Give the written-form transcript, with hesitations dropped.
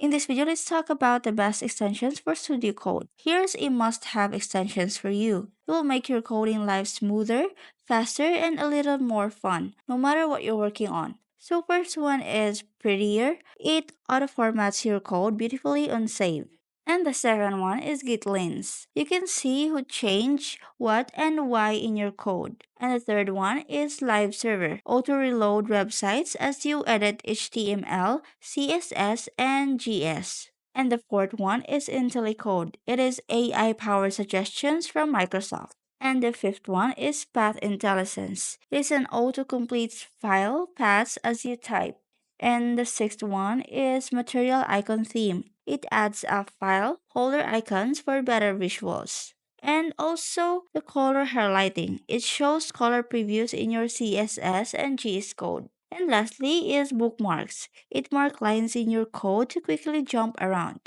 In this video, let's talk about the best extensions for Studio Code. Here's a must-have extensions for you. It will make your coding life smoother, faster, and a little more fun, no matter what you're working on. So first one is Prettier. It auto-formats your code beautifully on save. And the second one is Git Lens. You can see who changed what and why in your code. And the third one is Live Server. Auto reload websites as you edit HTML, CSS, and GS. And the fourth one is IntelliCode. It is AI powered suggestions from Microsoft. And the fifth one is Path Intelligence. It is an auto-complete file paths as you type. And the sixth one is Material Icon Theme. It adds a file holder icons for better visuals. And also the color highlighting. It shows color previews in your CSS and GS code. And lastly is bookmarks. It marks lines in your code to quickly jump around.